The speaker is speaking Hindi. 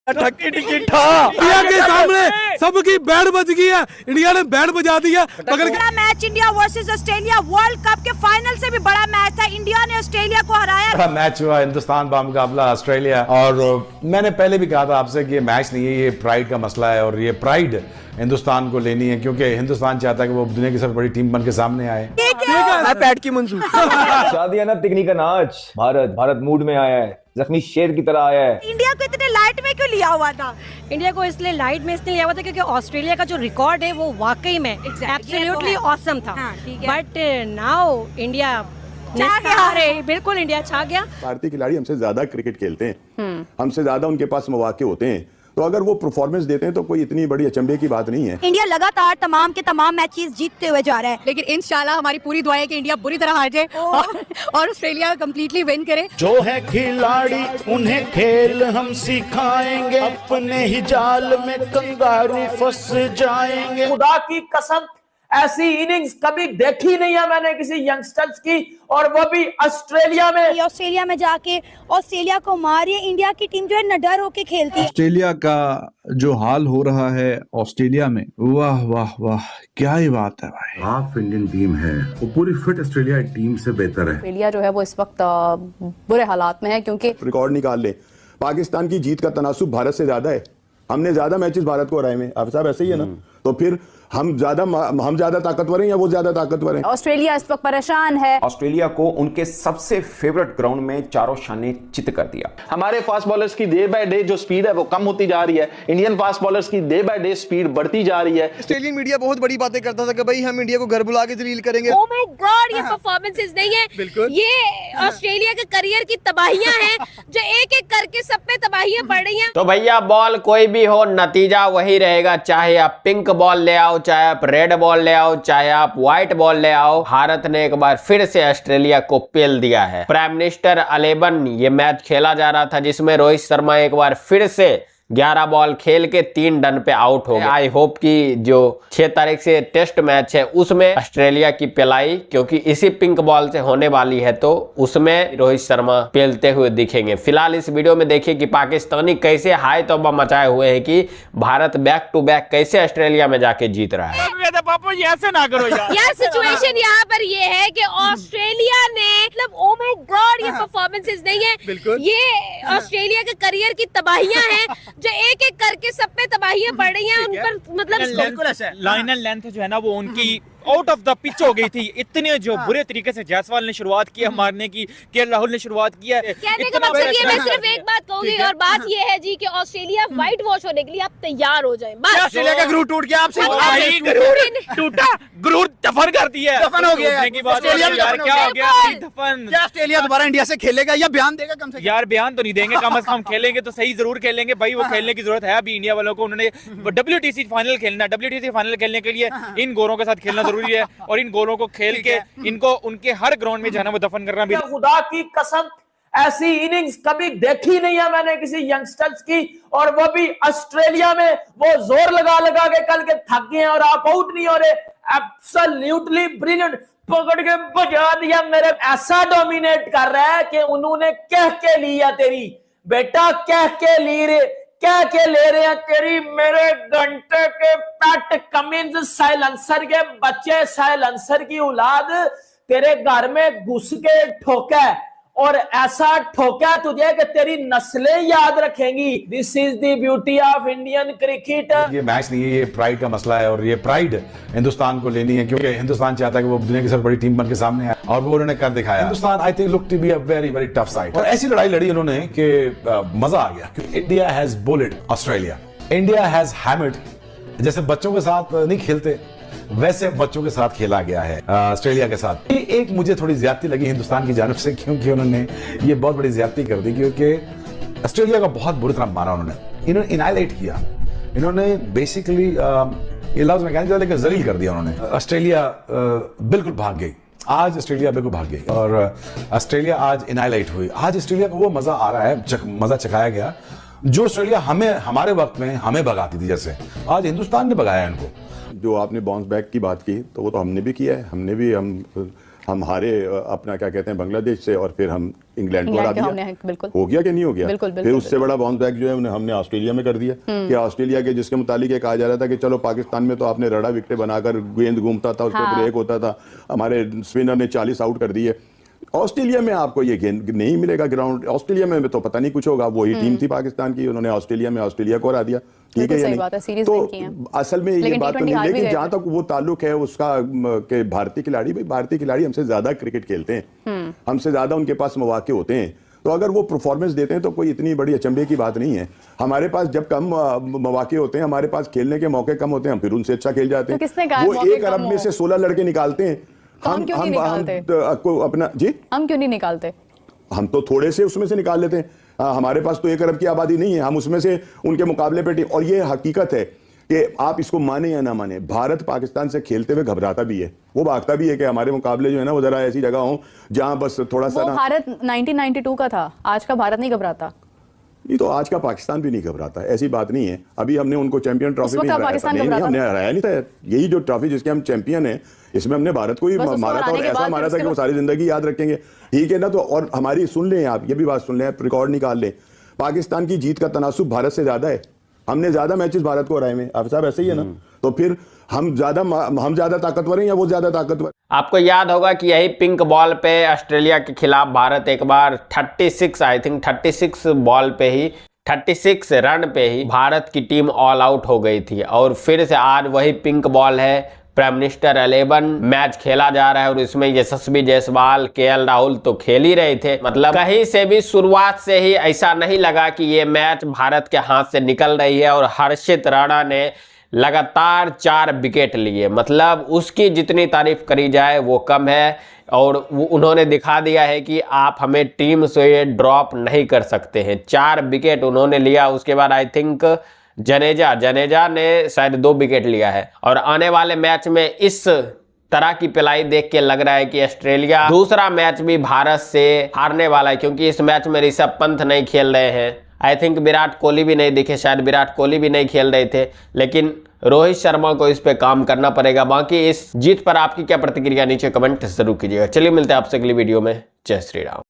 ठक्की टिकी ठा इंडिया के सामने सबकी बैंड बज गई है, इंडिया ने बैंड बजा दिया। मगर बड़ा match India versus Australia, world cup के फाइनल से भी बड़ा मैच था। इंडिया ने ऑस्ट्रेलिया को हराया। बड़ा मैच हुआ हिंदुस्तान का मुकाबला ऑस्ट्रेलिया। और मैंने पहले भी कहा था आपसे कि ये मैच नहीं है, ये प्राइड का मसला है और ये प्राइड हिंदुस्तान को लेनी है, क्योंकि हिंदुस्तान चाहता है कि वो दुनिया की सबसे बड़ी टीम बन के सामने आए। मैं पैट की मंजूर शादी है ना तिकनी का नाच। भारत मूड में आया है, जख्मी शेर की तरह आया है। इंडिया को इतने लाइट में क्यों लिया हुआ था? इंडिया को इसलिए लाइट में इसलिए लिया हुआ था क्योंकि ऑस्ट्रेलिया का जो रिकॉर्ड है वो वाकई में एब्सोल्युटली ऑसम था। बट नाउ इंडिया बिल्कुल इंडिया छा गया। भारतीय खिलाड़ी हमसे ज्यादा क्रिकेट खेलते हैं, हमसे ज्यादा उनके पास मौके होते हैं, तो अगर वो परफॉर्मेंस देते हैं तो कोई इतनी बड़ी अचंभे की बात नहीं है। इंडिया लगातार तमाम के तमाम मैचेस जीतते हुए जा रहा है, लेकिन इंशाल्लाह हमारी पूरी दुआ है कि इंडिया बुरी तरह हार जाए और ऑस्ट्रेलिया कंप्लीटली विन करे। जो है खिलाड़ी उन्हें खेल हम सिखाएंगे, अपने ही जाल में कंगारू फंस जाएंगे। खुदा की कसम ऐसी इनिंग्स कभी देखी नहीं है मैंने किसी यंगस्टर्स की, और वो भी ऑस्ट्रेलिया में। ऑस्ट्रेलिया में जाके ऑस्ट्रेलिया को मारिए। इंडिया की टीम जो है निडर होके खेलती है। ऑस्ट्रेलिया का जो हाल हो रहा है ऑस्ट्रेलिया में, वाह वाह वाह, क्या ही बात है भाई। हाफ इंडियन टीम है, वो पूरी फिट ऑस्ट्रेलिया टीम से बेहतर है। ऑस्ट्रेलिया जो है वो इस वक्त बुरे हालात में है, क्योंकि रिकॉर्ड निकाल ले, पाकिस्तान की जीत का तनासुब भारत से ज्यादा है। हमने ज्यादा मैचेस भारत को हराए में, आप साहब ऐसे ही है ना, तो फिर हम ज्यादा ताकतवर हैं या वो ज्यादा ताकतवर हैं? ऑस्ट्रेलिया इस वक्त परेशान है। ऑस्ट्रेलिया को उनके सबसे फेवरेट ग्राउंड में चारों शाने चित कर दिया। हमारे फास्ट बॉलर्स की डे बाय डे जो स्पीड है वो कम होती जा रही है, इंडियन फास्ट बॉलर्स की डे बाय डे स्पीड बढ़ती जा रही है। ऑस्ट्रेलियन मीडिया बहुत बड़ी बातें करता था कि भाई हम इंडिया को घर बुला के जलील करेंगे। ओह माय गॉड, ये परफॉर्मेंसेस नहीं है, बिल्कुल ये ऑस्ट्रेलिया के करियर की तबाहियां हैं जो एक एक करके सब पे तबाहियां पड़ रही हैं। तो भैया बॉल कोई भी हो, नतीजा वही रहेगा। चाहे आप पिंक बॉल ले आओ, चाहे आप रेड बॉल ले आओ, चाहे आप व्हाइट बॉल ले आओ, भारत ने एक बार फिर से ऑस्ट्रेलिया को पेल दिया है। प्राइम मिनिस्टर 11 ये मैच खेला जा रहा था जिसमें रोहित शर्मा एक बार फिर से 11 बॉल खेल के 3 रन पे आउट हो गए। आई होप कि जो 6 तारीख से टेस्ट मैच है उसमें ऑस्ट्रेलिया की पेलाई, क्योंकि इसी पिंक बॉल से होने वाली है, तो उसमें रोहित शर्मा पेलते हुए दिखेंगे। फिलहाल इस वीडियो में देखिए कि पाकिस्तानी कैसे हाई तौबा मचाए हुए हैं कि भारत बैक टू बैक कैसे ऑस्ट्रेलिया में जाके जीत रहा है। पापा ये ऐसे ना करो यार सिचुएशन यहाँ पर ये है कि ऑस्ट्रेलिया ने मतलब ओह माय गॉड, ये परफॉर्मेंसेस नहीं है, बिल्कुल ये ऑस्ट्रेलिया के करियर की तबाहियां हैं जो एक एक करके सब पे तबाहियां पड़ रही हैं। उन पर मतलब लाइन एंड लेंथ जो है ना वो उनकी आउट ऑफ द पिच हो गई थी। इतने जो बुरे तरीके से जायसवाल ने शुरुआत की मारने की, केएल राहुल ने शुरुआत किया। कहने का मतलब ये, मैं सिर्फ एक बात कहूंगी और बात ये है जी कि ऑस्ट्रेलिया व्हाइट वॉश होने के लिए आप तैयार हो जाएं। बस ऑस्ट्रेलिया का गुरूर टूट गया आपसे, टूटा गुरूर दफन कर दिया, दफन हो गया। ऑस्ट्रेलिया में क्या हो गया? दफन। क्या ऑस्ट्रेलिया दोबारा इंडिया से खेलेगा या बयान देगा? कम से कम यार बयान तो नहीं देंगे, कम से कम खेलेंगे तो सही जरूर खेलेंगे भाई। वो खेलने की जरूरत है अभी इंडिया वालों को। उन्होंने WTC फाइनल खेलना, WTC फाइनल खेलने के लिए इन गोरों के साथ खेलना जरूरी है, और इन गोलों को खेल के इनको उनके हर ग्राउंड में जाना वो दफन करना भी। खुदा की कसम ऐसी इनिंग्स कभी देखी नहीं है मैंने किसी यंगस्टर्स की, और वो भी ऑस्ट्रेलिया में। वो जोर लगा लगा के कल के थक गए हैं और आप आउट नहीं हो रहे। एब्सोल्युटली ब्रिलियंट, पकड़ के बजा दिया मेरे। ऐसा डोमिनेट कर रहा है कि उन्होंने कह के लिया तेरी बेटा, कह के ली रे, क्या के ले रहे हैं तेरी मेरे घंटे के पैट कमिंस साइलेंसर के बच्चे, साइलेंसर की औलाद तेरे घर में घुस के ठोका, और ऐसा ठोका तुझे कि तेरी नस्लें याद रखेंगी। This is the beauty of Indian cricket. ये मैच नहीं है, ये प्राइड का मसला है और ये प्राइड हिंदुस्तान को लेनी है, क्योंकि हिंदुस्तान चाहता है कि वो दुनिया की सबसे बड़ी टीम बन के सामने आए, और वो उन्होंने कर दिखाया। Hindustan I think look to be a very very tough side, और ऐसी लड़ाई लड़ी उन्होंने कि मजा आ गया। क्योंकि India has bullied Australia, India has hammered. जैसे बच्चों के साथ नहीं खेलते वैसे बच्चों के साथ खेला गया है ऑस्ट्रेलिया के साथ। ये एक मुझे थोड़ी ज्यादती लगी हिंदुस्तान की जानब से, क्योंकि उन्होंने ये बहुत बड़ी ज्यादती कर दी, क्योंकि ऑस्ट्रेलिया का बहुत बुरी तरह मारा उन्होंने, इन्होंने इनाइलेट किया, इन्होंने बेसिकली ये लफ्ज में कहना लेकिन जलील कर दिया उन्होंने। ऑस्ट्रेलिया बिल्कुल भाग गई, आज ऑस्ट्रेलिया बिल्कुल भाग गई और ऑस्ट्रेलिया आज इनाइलेट हुई। आज ऑस्ट्रेलिया को वो मजा आ रहा है, मजा चखाया गया जो ऑस्ट्रेलिया हमें हमारे वक्त में हमें भगाती थी, जैसे आज हिंदुस्तान ने भगाया इनको। जो आपने बाउंस बैक की बात की, तो वो तो हमने भी किया है। हमने भी हम हारे अपना क्या कहते हैं बांग्लादेश से, और फिर हम इंग्लैंड को हरा दिया। बिल्कुल हो गया कि नहीं हो गया? बिल्कुल, फिर उससे बड़ा बाउंस बैक जो है हमने ऑस्ट्रेलिया में कर दिया कि ऑस्ट्रेलिया के जिसके मुतालिक ये कहा जा रहा था कि चलो पाकिस्तान में तो आपने रड़ा विकेट बनाकर गेंद घूमता था, उस पर ब्रेक होता था, हमारे स्पिनर ने 40 आउट कर दिए। ऑस्ट्रेलिया में आपको ये गेंद नहीं मिलेगा ग्राउंड, ऑस्ट्रेलिया में तो पता नहीं कुछ होगा। वही टीम थी पाकिस्तान की, उन्होंने ऑस्ट्रेलिया में ऑस्ट्रेलिया को हरा दिया। ठीक है, तो असल में ये बात तो नहीं, लेकिन जहां तक वो ताल्लुक है उसका के भारतीय खिलाड़ी, भाई भारतीय खिलाड़ी हमसे ज्यादा क्रिकेट खेलते हैं, हमसे ज्यादा उनके पास मौके होते हैं, तो अगर वो परफॉर्मेंस देते हैं तो कोई इतनी बड़ी अचंभे की बात नहीं है। हमारे पास जब कम मौके होते हैं, हमारे पास खेलने के मौके कम होते हैं, हम फिर उनसे अच्छा खेल जाते हैं। वो 1 अरब में से 16 लड़के निकालते हैं, हम अपना जी हम क्यों नहीं निकालते? हम तो थोड़े से उसमें से निकाल लेते हैं। हमारे पास तो 1 अरब की आबादी नहीं है, हम उसमें से उनके मुकाबले पे और ये हकीकत है कि आप इसको माने या ना माने, भारत पाकिस्तान से खेलते हुए घबराता भी है, वो भागता भी है कि हमारे मुकाबले जो है ना वो जरा ऐसी जगह हो जहां बस थोड़ा सा भारत 1992 का था, आज का भारत नहीं घबराता। नहीं तो आज का पाकिस्तान भी नहीं घबराता, ऐसी बात नहीं है। अभी हमने उनको चैंपियन ट्रॉफी में हमने हराया नहीं था। यही जो ट्रॉफी जिसके हम चैंपियन है, इसमें हमने भारत को ही मारा था, और ऐसा मारा था कि वो सारी जिंदगी याद रखेंगे। ठीक है ना? तो और हमारी सुन लें आप, ये भी बात सुन लें, रिकॉर्ड निकाल लें, पाकिस्तान की जीत का तनासुब भारत से ज्यादा है। हमने ज्यादा मैचेस भारत को हराए में, आप साहब ऐसे ही है ना? तो फिर हम ज्यादा ताकतवर हैं या वो ज्यादा ताकतवर? आपको याद होगा कि यही पिंक बॉल पे ऑस्ट्रेलिया के खिलाफ भारत एक बार 36 बॉल पे ही 36 रन पे ही भारत की टीम ऑल आउट हो गई थी। और फिर से आज वही पिंक बॉल है, प्राइम मिनिस्टर 11 मैच खेला जा रहा है और इसमें यशस्वी जायसवाल, केएल राहुल तो खेल ही रहे थे। मतलब कहीं से भी शुरुआत से ही ऐसा नहीं लगा कि ये मैच भारत के हाथ से निकल रही है। और हर्षित राणा ने लगातार 4 विकेट लिए, मतलब उसकी जितनी तारीफ करी जाए वो कम है। और उन्होंने दिखा दिया है कि आप हमें टीम से ड्रॉप नहीं कर सकते हैं। 4 विकेट उन्होंने लिया। उसके बाद आई थिंक जडेजा ने शायद 2 विकेट लिया है। और आने वाले मैच में इस तरह की पिलाई देख के लग रहा है कि ऑस्ट्रेलिया दूसरा मैच भी भारत से हारने वाला है, क्योंकि इस मैच में ऋषभ पंत नहीं खेल रहे हैं। आई थिंक विराट कोहली भी नहीं दिखे, शायद विराट कोहली भी नहीं खेल रहे थे, लेकिन रोहित शर्मा को इस पे काम करना पड़ेगा। बाकी इस जीत पर आपकी क्या प्रतिक्रिया नीचे कमेंट जरूर कीजिएगा। चलिए मिलते हैं आपसे अगली वीडियो में। जय श्री राम।